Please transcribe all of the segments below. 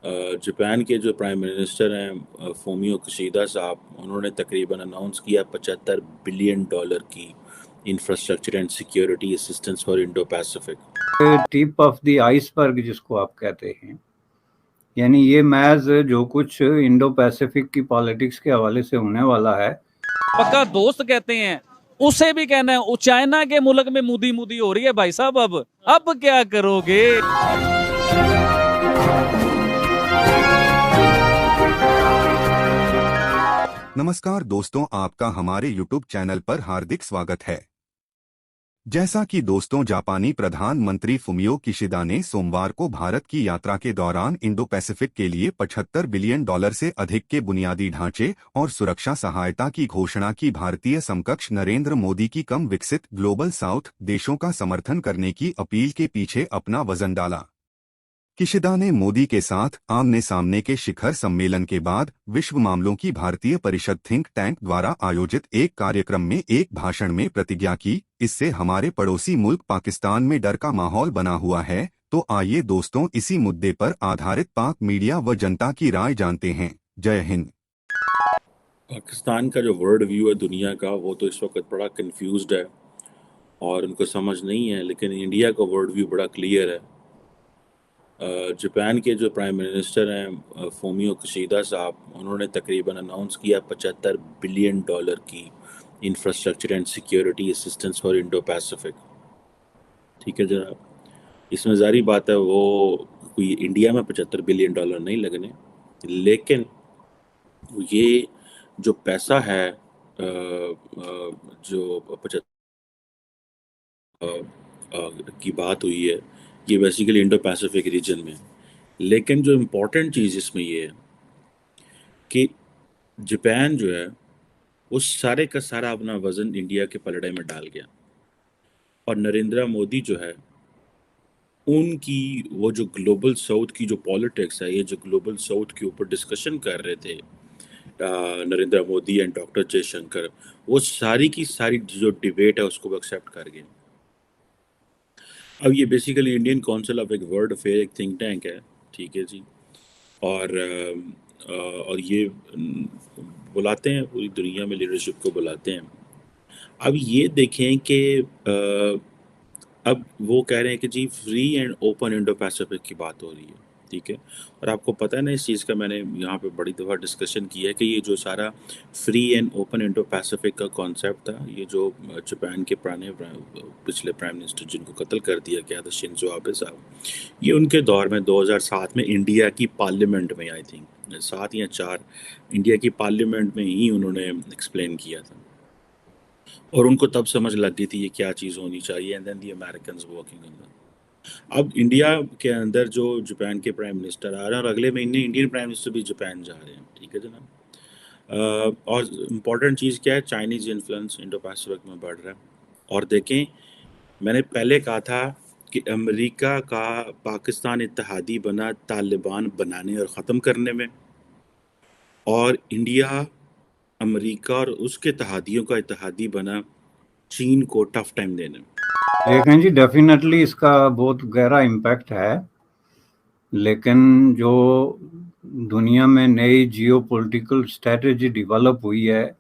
Japan के जो prime minister हैं फोमियो किशिदा साहब, उन्होंने तकरीबन अनाउंस किया $75 बिलियन की infrastructure and security assistance for Indo Pacific. Tip of the iceberg जिसको आप कहते हैं, यानी ये मैच जो कुछ इंडो पैसिफिक की पॉलिटिक्स के हवाले से होने वाला है। पक्का दोस्त कहते हैं, उसे भी कहना है चाइना के मुल्क में मुदी मुदी हो रही है भाई साहब, अब क्या करोगे। नमस्कार दोस्तों, आपका हमारे YouTube चैनल पर हार्दिक स्वागत है। जैसा कि दोस्तों, जापानी प्रधानमंत्री फुमियो किशिदा ने सोमवार को भारत की यात्रा के दौरान इंडो पैसिफिक के लिए $75 बिलियन से अधिक के बुनियादी ढांचे और सुरक्षा सहायता की घोषणा की। भारतीय समकक्ष नरेंद्र मोदी की कम विकसित ग्लोबल साउथ देशों का समर्थन करने की अपील के पीछे अपना वजन डाला। किशिदा ने मोदी के साथ आमने सामने के शिखर सम्मेलन के बाद विश्व मामलों की भारतीय परिषद थिंक टैंक द्वारा आयोजित एक कार्यक्रम में एक भाषण में प्रतिज्ञा की। इससे हमारे पड़ोसी मुल्क पाकिस्तान में डर का माहौल बना हुआ है। तो आइए दोस्तों, इसी मुद्दे पर आधारित पाक मीडिया व जनता की राय जानते हैं। जय हिंद। पाकिस्तान का जो वर्ल्ड व्यू है दुनिया का, वो तो इस वक्त बड़ा कंफ्यूज्ड है और उनको समझ नहीं है, लेकिन इंडिया का वर्ल्ड व्यू बड़ा क्लियर है। जापान के जो प्राइम मिनिस्टर हैं फोमियो किशिदा साहब, उन्होंने तकरीबन अनाउंस किया $75 बिलियन की infrastructure and security assistance for Indo Pacific. ठीक है जनाब, इसमें जारी बात है वो कोई इंडिया में $75 बिलियन नहीं लगने, लेकिन ये जो पैसा है जो 75 की बात हुई है, ये बेसिकली इंडो पैसिफिक रीजन में। लेकिन जो इम्पोर्टेंट चीज़ इसमें ये है कि जापान जो है वो सारे का सारा अपना वजन इंडिया के पलड़े में डाल गया, और नरेंद्र मोदी जो है उनकी वो जो ग्लोबल साउथ की जो पॉलिटिक्स है, ये जो ग्लोबल साउथ के ऊपर डिस्कशन कर रहे थे नरेंद्र मोदी एंड डॉक्टर जयशंकर, वो सारी की सारी जो डिबेट है उसको एक्सेप्ट कर गए। अब ये बेसिकली इंडियन काउंसिल ऑफ एक वर्ल्ड अफेयर, एक थिंक टैंक है, ठीक है जी। और ये बुलाते हैं पूरी दुनिया में लीडरशिप को बुलाते हैं। अब ये देखें कि अब वो कह रहे हैं कि जी free and open Indo Pacific की बात हो रही है, ठीक है। और आपको पता है ना, इस चीज़ का मैंने यहाँ पे बड़ी दफ़ा डिस्कशन किया है कि ये जो सारा free and open Indo Pacific का कॉन्सेप्ट था, ये जो जापान के पिछले प्राइम मिनिस्टर जिनको कत्ल कर दिया गया था, शिंजो आबे साहब, ये उनके दौर में 2007 में इंडिया की पार्लियामेंट में, आई थिंक 7 या 4, इंडिया की पार्लियामेंट में ही उन्होंने एक्सप्लेन किया था, और उनको तब समझ लग गई थी ये क्या चीज़ होनी चाहिए। And then the Americans working on that. अब इंडिया के अंदर जो जापान के प्राइम मिनिस्टर आ रहे हैं, और अगले महीने इंडियन प्राइम मिनिस्टर भी जापान जा रहे हैं, ठीक है जनाब। और इम्पॉर्टेंट चीज़ क्या है, चाइनीज़ इन्फ्लुएंस इंडो पैसिफिक में बढ़ रहा है। और देखें, मैंने पहले कहा था कि अमेरिका का पाकिस्तान इत्तेहादी बना तालिबान बनाने और ख़त्म करने में, और इंडिया अमेरिका और उसके इत्तेहादियों का इत्तेहादी बना चीन को टफ टाइम देने में। देखें जी, डेफिनेटली इसका बहुत गहरा इम्पैक्ट है, लेकिन जो दुनिया में नई जियो पॉलिटिकल स्ट्रेटजी डेवलप हुई है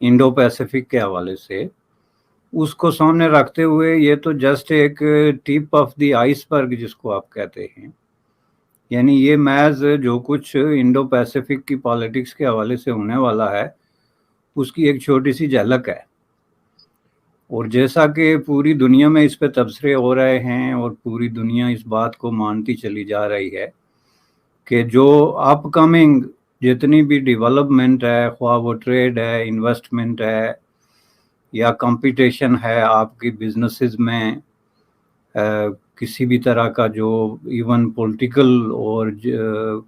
इंडो पैसिफिक के हवाले से, उसको सामने रखते हुए ये तो जस्ट एक टिप ऑफ द आइसबर्ग जिसको आप कहते हैं, यानी ये मैच जो कुछ इंडो पैसिफिक की पॉलिटिक्स के हवाले से होने वाला है उसकी एक छोटी सी झलक है। और जैसा कि पूरी दुनिया में इस पे तबसरे हो रहे हैं और पूरी दुनिया इस बात को मानती चली जा रही है कि जो अपकमिंग जितनी भी डेवलपमेंट है, ख्वाह वो ट्रेड है, इन्वेस्टमेंट है या कंपटीशन है आपकी बिजनेसेस में, किसी भी तरह का जो इवन पॉलिटिकल और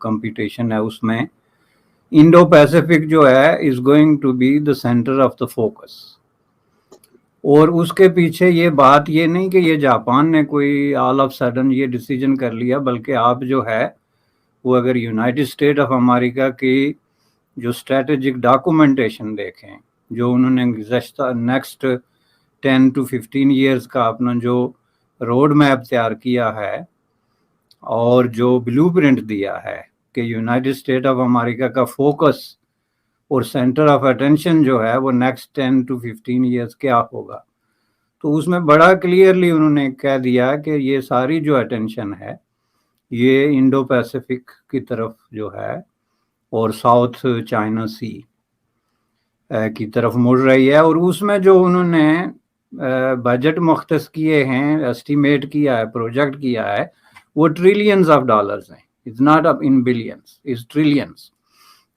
कंपटीशन है, उसमें इंडो पैसिफिक जो है is going to be the centre of the focus. और उसके पीछे ये बात ये नहीं कि ये जापान ने कोई ऑल ऑफ सडन ये डिसीजन कर लिया, बल्कि आप जो है वो अगर यूनाइटेड स्टेट ऑफ अमेरिका की जो स्ट्रेटेजिक डॉक्यूमेंटेशन देखें, जो उन्होंने नेक्स्ट 10 to 15 ईयर्स का अपना जो रोड मैप तैयार किया है, और जो ब्लूप्रिंट दिया है कि यूनाइटेड स्टेट ऑफ अमेरिका का फोकस और सेंटर ऑफ अटेंशन जो है वो नेक्स्ट 10 to 15 ईयर्स क्या होगा, तो उसमें बड़ा क्लियरली उन्होंने कह दिया कि ये सारी जो अटेंशन है ये इंडो पैसिफिक की तरफ जो है और साउथ चाइना सी की तरफ मुड़ रही है। और उसमें जो उन्होंने बजट मुख्तस किए हैं, एस्टिमेट किया है, प्रोजेक्ट किया है, वो ट्रिलियंस ऑफ डॉलर्स हैं। It's not up in billions, it's trillions.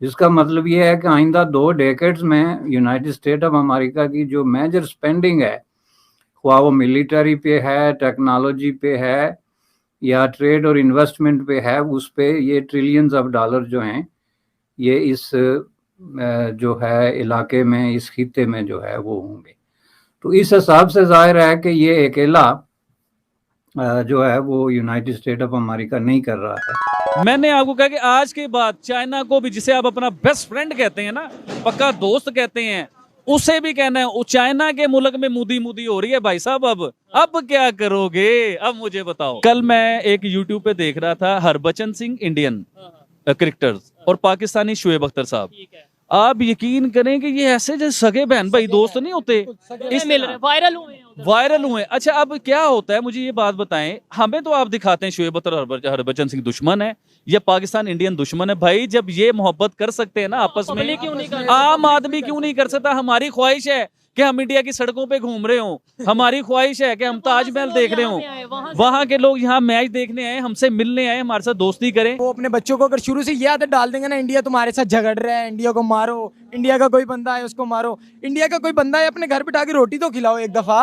जिसका मतलब ये है कि आइंदा 2 डेकेड्स में यूनाइटेड स्टेट ऑफ अमेरिका की जो मेजर स्पेंडिंग है, ख्वाह वो मिलिट्री पे है, टेक्नोलॉजी पे है या ट्रेड और इन्वेस्टमेंट पे है, उस पे ये ट्रिलियंस ऑफ डॉलर जो हैं ये इस जो है इलाके में, इस खित्ते में जो है वो होंगे। तो इस हिसाब से जाहिर है कि ये अकेला जो है वो यूनाइटेड स्टेट ऑफ अमेरिका नहीं कर रहा है। मैंने आपको कहा कि आज के बाद चाइना को भी, जिसे आप अपना बेस्ट फ्रेंड कहते हैं ना, पक्का दोस्त कहते हैं, उसे भी कहना है चाइना के मुल्क में मुदी मुदी हो रही है भाई साहब। अब क्या करोगे, अब मुझे बताओ। कल मैं एक यूट्यूब पे देख रहा था, हरबचन सिंह इंडियन क्रिकेटर्स और पाकिस्तानी शोएब अख्तर साहब। आप यकीन करें कि ये ऐसे जैसे सगे बहन भाई दोस्त नहीं होते, इस वायरल हुए। अच्छा, अब क्या होता है, मुझे ये बात बताएं। हमें तो आप दिखाते हैं शोएब अख्तर और हरबचन सिंह दुश्मन है, ये पाकिस्तान इंडियन दुश्मन है। भाई जब ये मोहब्बत कर सकते हैं ना आपस में, आम आदमी क्यों नहीं कर सकता? हमारी ख्वाहिश है कि हम इंडिया की सड़कों पे घूम रहे हों, हमारी ख्वाहिश है कि हम ताजमहल देख रहे हों, वहां के लोग यहाँ मैच देखने आए, हमसे मिलने आए, हमारे साथ दोस्ती करें। वो अपने बच्चों को अगर शुरू से ये आदत डाल देंगे ना, इंडिया तुम्हारे साथ झगड़ रहा है, इंडिया को मारो, इंडिया का कोई बंदा है उसको मारो, इंडिया का कोई बंदा है अपने घर बिठा के रोटी तो खिलाओ एक दफा।